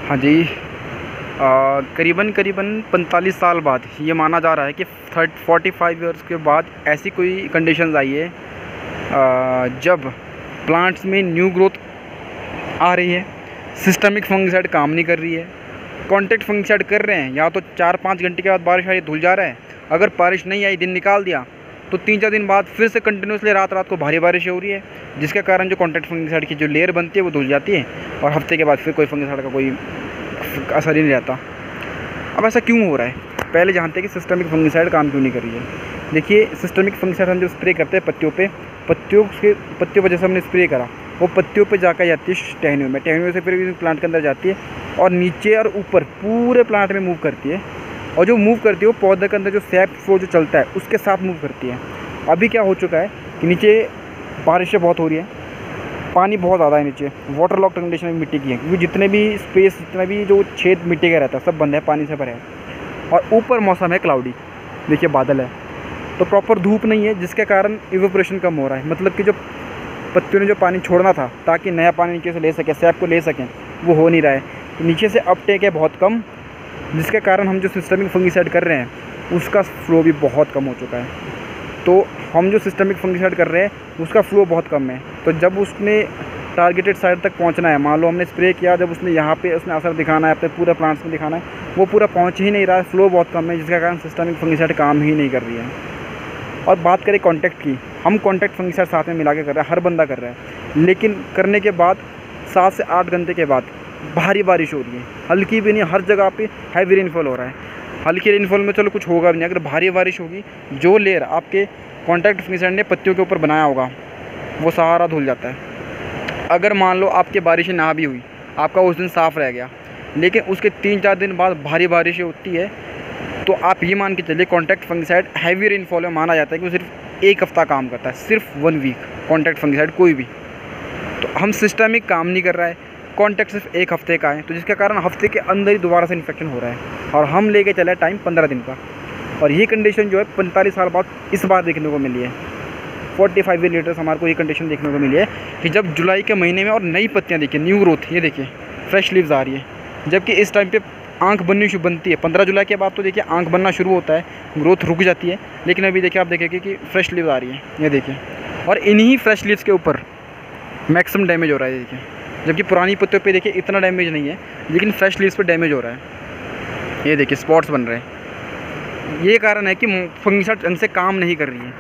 हाँ जी। करीबन करीबन 45 साल बाद ये माना जा रहा है कि 45 ईयर्स के बाद ऐसी कोई कंडीशंस आई है जब प्लांट्स में न्यू ग्रोथ आ रही है, सिस्टमिक फंगिसाइड काम नहीं कर रही है, कॉन्टैक्ट फंगिसाइड कर रहे हैं, या तो 4-5 घंटे के बाद बारिश आई धुल जा रहा है, अगर बारिश नहीं आई दिन निकाल दिया तो 3-4 दिन बाद फिर से कंटिन्यूसली रात रात को भारी बारिश हो रही है, जिसके कारण जो कॉन्टैक्ट फंगिसाइड की जो लेयर बनती है वो धुल जाती है और हफ्ते के बाद फिर कोई फंगिसाइड का कोई असर ही नहीं रहता। अब ऐसा क्यों हो रहा है? पहले जानते हैं कि सिस्टमिक फंगिसाइड काम क्यों नहीं कर रही है। देखिए, सिस्टमिक फंगिसाइड हम जो स्प्रे करते हैं पत्तियों पर जैसे हमने स्प्रे करा, वो पत्तियों पे जाकर जाती है टहनियों में, टहनियों से फिर प्लांट के अंदर जाती है और नीचे और ऊपर पूरे प्लांट में मूव करती है, और जो मूव करती है वो पौधे के अंदर जो सैप फ्लो जो चलता है उसके साथ मूव करती है। अभी क्या हो चुका है कि नीचे बारिशें बहुत हो रही है, पानी बहुत ज़्यादा है नीचे, वाटर लॉक कंडीशन में मिट्टी की है, क्योंकि जितने भी स्पेस, जितना भी जो छेद मिट्टी का रहता है सब बंद है, पानी से भरा है, और ऊपर मौसम है क्लाउडी, देखिए बादल है, तो प्रॉपर धूप नहीं है, जिसके कारण इवेपोरेशन कम हो रहा है। मतलब कि जो पत्तियों ने जो पानी छोड़ना था ताकि नया पानी नीचे से ले सकें, सैप को ले सकें, वो हो नहीं रहा है। तो नीचे से अपटेक है बहुत कम, जिसके कारण हम जो सिस्टमिक फंगिसाइड कर रहे हैं उसका फ्लो भी बहुत कम हो चुका है। तो हम जो सिस्टमिक फंगिसाइड कर रहे हैं उसका फ्लो बहुत कम है। तो जब उसने टारगेटेड साइड तक पहुंचना है, मान लो हमने स्प्रे किया, जब उसने यहाँ पे उसने असर दिखाना है, अपने पूरे प्लांट्स में दिखाना है, वो पूरा पहुंच ही नहीं रहा है, फ्लो बहुत कम है, जिसके कारण सिस्टमिक फंगिसाइड काम ही नहीं कर रही है। और बात करें कॉन्टैक्ट की, हम कॉन्टैक्ट फंगिसाइड साथ में मिला के कर रहे हैं, हर बंदा कर रहा है, लेकिन करने के बाद 7 से 8 घंटे के बाद भारी बारिश हो रही है, हल्की भी नहीं, हर जगह पे हैवी रेनफॉल हो रहा है। हल्की रेनफॉल में चलो कुछ होगा भी नहीं, अगर भारी बारिश होगी, जो लेयर आपके कॉन्टैक्ट फंगिसाइड ने पत्तियों के ऊपर बनाया होगा वो सारा धुल जाता है। अगर मान लो आपकी बारिश ना भी हुई, आपका उस दिन साफ़ रह गया, लेकिन उसके 3-4 दिन बाद भारी बारिश होती है, तो आप ये मान के चलिए कॉन्टैक्ट फंगिसाइड हैवी रेनफॉल में माना जाता है कि वो सिर्फ 1 हफ़्ता काम करता है, सिर्फ 1 वीक कॉन्टैक्ट फंगिसाइड कोई भी। तो हम सिस्टमिक काम नहीं कर रहा है, कॉन्टैक्ट सिर्फ 1 हफ़्ते का है, तो जिसके कारण हफ्ते के अंदर ही दोबारा से इन्फेक्शन हो रहा है, और हम लेके चले टाइम 15 दिन का। और ये कंडीशन जो है 45 साल बाद इस बार देखने को मिली है। 45 लीटर्स हमारे को ये कंडीशन देखने को मिली है कि जब जुलाई के महीने में और नई पत्तियाँ देखिए, न्यू ग्रोथ, ये देखिए फ्रेश लीव्स आ रही है, जबकि इस टाइम पे आँख बनती है। 15 जुलाई के बाद तो देखिए आँख बनना शुरू होता है, ग्रोथ रुक जाती है, लेकिन अभी देखिए आप देखेंगे कि फ्रेश लीव्स आ रही है, ये देखिए, और इन्हीं फ्रेश लीव्स के ऊपर मैक्सिमम डैमेज हो रहा है, देखिए, जबकि पुरानी पत्तियों पे देखिए इतना डैमेज नहीं है, लेकिन फ्रेश लीव्स पे डैमेज हो रहा है, ये देखिए स्पॉट्स बन रहे हैं। ये कारण है कि फंगिसाइड ढंग से काम नहीं कर रही है।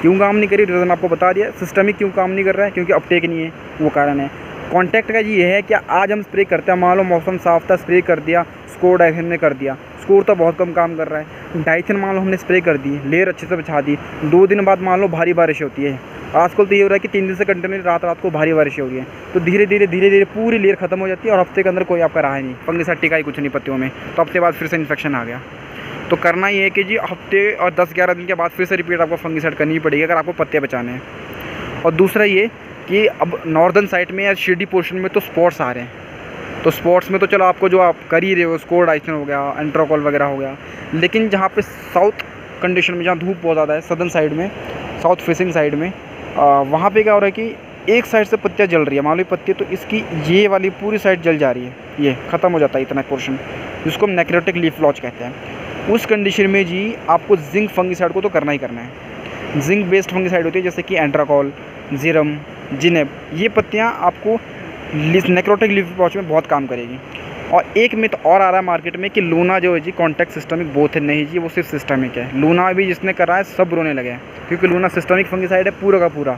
क्यों काम नहीं कर रही, रीज़न आपको बता दिया। सिस्टमिक क्यों काम नहीं कर रहा है, क्योंकि अपटेक नहीं है, वो कारण है। कॉन्टैक्ट का ये है कि आज हम स्प्रे करते हैं, मान लो मौसम साफ था, स्प्रे कर दिया, स्कोर डाइथेन ने कर दिया, स्कोर तो बहुत कम काम कर रहा है, डाइथेन मान लो हमने स्प्रे कर दी, लेयर अच्छे से बिछा दी, 2 दिन बाद मान लो भारी बारिश होती है। आजकल तो ये हो रहा है कि 3 दिन से कंटिन्यू रात रात को भारी बारिश हो रही है, तो धीरे धीरे पूरी लेयर खत्म हो जाती है, और हफ्ते के अंदर कोई आपका रहा नहीं, फंगिसाइड टिका ही कुछ नहीं पत्तियों में, तो हफ्ते बाद फिर से इन्फेक्शन आ गया। तो करना ये है कि जी हफ्ते और 10-11 दिन के बाद फिर से रिपीट आपको फंगिसाइड करनी पड़ेगी अगर आपको पत्ते बचाने हैं। और दूसरा ये कि अब नॉर्दर्न साइड में या शिरडी पोर्शन में तो स्पॉट्स आ रहे हैं, तो स्पॉट्स में तो चलो आपको जो आप कर ही रहे हो, स्कोर डाइथेन हो गया, एंट्रोकॉल वगैरह हो गया, लेकिन जहाँ पे साउथ कंडीशन में, जहाँ धूप बहुत ज़्यादा है, सदर्न साइड में, साउथ फेसिंग साइड में, वहाँ पे क्या हो रहा है कि एक साइड से पत्तियाँ जल रही है, मान लो पत्ती, तो इसकी ये वाली पूरी साइड जल जा रही है, ये ख़त्म हो जाता है इतना पोर्शन, जिसको हम नेक्रोटिक लीफ ब्लॉच कहते हैं। उस कंडीशन में जी आपको जिंक फंगिसाइड को तो करना ही करना है। जिंक बेस्ड फंगिसाइड होती है, जैसे कि एंट्राकॉल, जीरम, जिनेब, ये पत्तियाँ आपको नेक्रोटिक लीफ ब्लॉच में बहुत काम करेगी। और एक मिथ और आ रहा है मार्केट में कि लूना जो है जी कॉन्टैक्ट सिस्टमिक बोथ है, नहीं जी, वो सिर्फ सिस्टमिक है। लूना भी जिसने करा है सब रोने लगे हैं, क्योंकि लूना सिस्टमिक फंगिसाइड है पूरा का पूरा,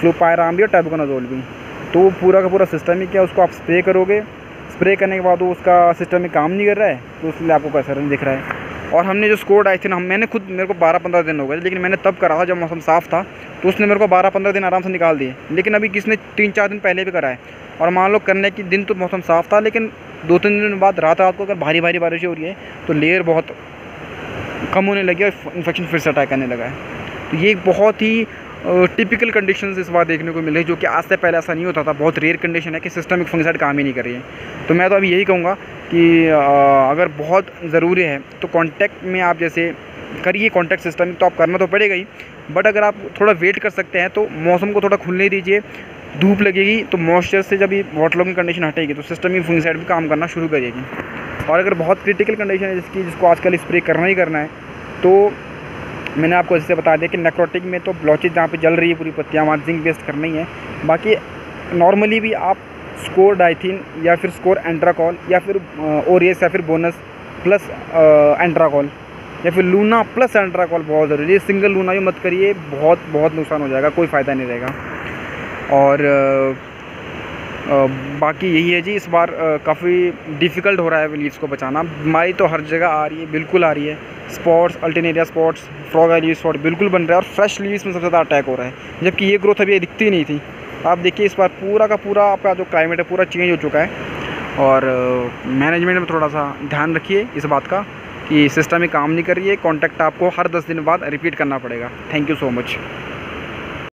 फ्लूपायराम भी और टैबकोनाजोल भी, तो वो पूरा का पूरा सिस्टमिक है। उसको आप स्प्रे करोगे, स्प्रे करने के बाद वो उसका सिस्टम में काम नहीं कर रहा है, तो इसलिए आपको कोई असर नहीं दिख रहा है। और हमने जो स्कोर डाइथेन, मैंने खुद, मेरे को 12-15 दिन हो गए, लेकिन मैंने तब करा था जब मौसम साफ़ था, तो उसने मेरे को 12-15 दिन आराम से निकाल दिए। लेकिन अभी किसने 3-4 दिन पहले भी करा है, और मान लो करने के दिन तो मौसम साफ़ था, लेकिन 2-3 दिन बाद रात रात को अगर भारी बारिश हो रही है तो लेयर बहुत कम होने लगी और इन्फेक्शन फिर से अटैक करने लगा है। तो ये एक बहुत ही टिपिकल कंडीशंस इस बार देखने को मिले, जो कि आज से पहले ऐसा नहीं होता था। बहुत रेयर कंडीशन है कि सिस्टमिक फंगिसाइड काम ही नहीं कर रही है। तो मैं तो अभी यही कहूँगा कि अगर बहुत ज़रूरी है तो कॉन्टैक्ट में आप जैसे करिए, कॉन्टैक्ट सिस्टमिक तो आप करना तो पड़ेगा ही, बट अगर आप थोड़ा वेट कर सकते हैं तो मौसम को थोड़ा खुलने दीजिए, धूप लगेगी तो मॉइस्चर से जब ये वाटर लॉगिंग कंडीशन हटेगी तो सिस्टम ही फंगिसाइड भी काम करना शुरू करेगी। और अगर बहुत क्रिटिकल कंडीशन है जिसको आजकल स्प्रे करना ही करना है, तो मैंने आपको जैसे बता दिया कि नेक्रोटिक में तो ब्लॉचेज जहाँ पे जल रही है पूरी पत्तियाँ वहाँ जिंक बेस्ड करना ही है। बाकी नॉर्मली भी आप स्कोर डाइथिन या फिर स्कोर एंट्राकॉल या फिर ओरियस या फिर बोनस प्लस एंट्राकॉल या फिर लूना प्लस एंट्राकॉल बहुत ज़रूरी है। सिंगल लूना भी मत करिए, बहुत नुकसान हो जाएगा, कोई फ़ायदा नहीं रहेगा। और बाकी यही है जी, इस बार काफ़ी डिफ़िकल्ट हो रहा है लीव्स को बचाना। बीमारी तो हर जगह आ रही है, बिल्कुल आ रही है। Spots, Alternaria spots, frog I leave spot बिल्कुल बन रहा है और फ्रेश लीव्स में सबसे ज़्यादा अटैक हो रहा है, जबकि ये ग्रोथ अभी दिखती नहीं थी। आप देखिए इस बार पूरा का पूरा आपका जो क्लाइमेट है पूरा चेंज हो चुका है। और मैनेजमेंट में थोड़ा सा ध्यान रखिए इस बात का कि सिस्टम में काम नहीं कर रही है। कॉन्टैक्ट आपको हर 10 दिन बाद रिपीट करना पड़ेगा। Thank you so much.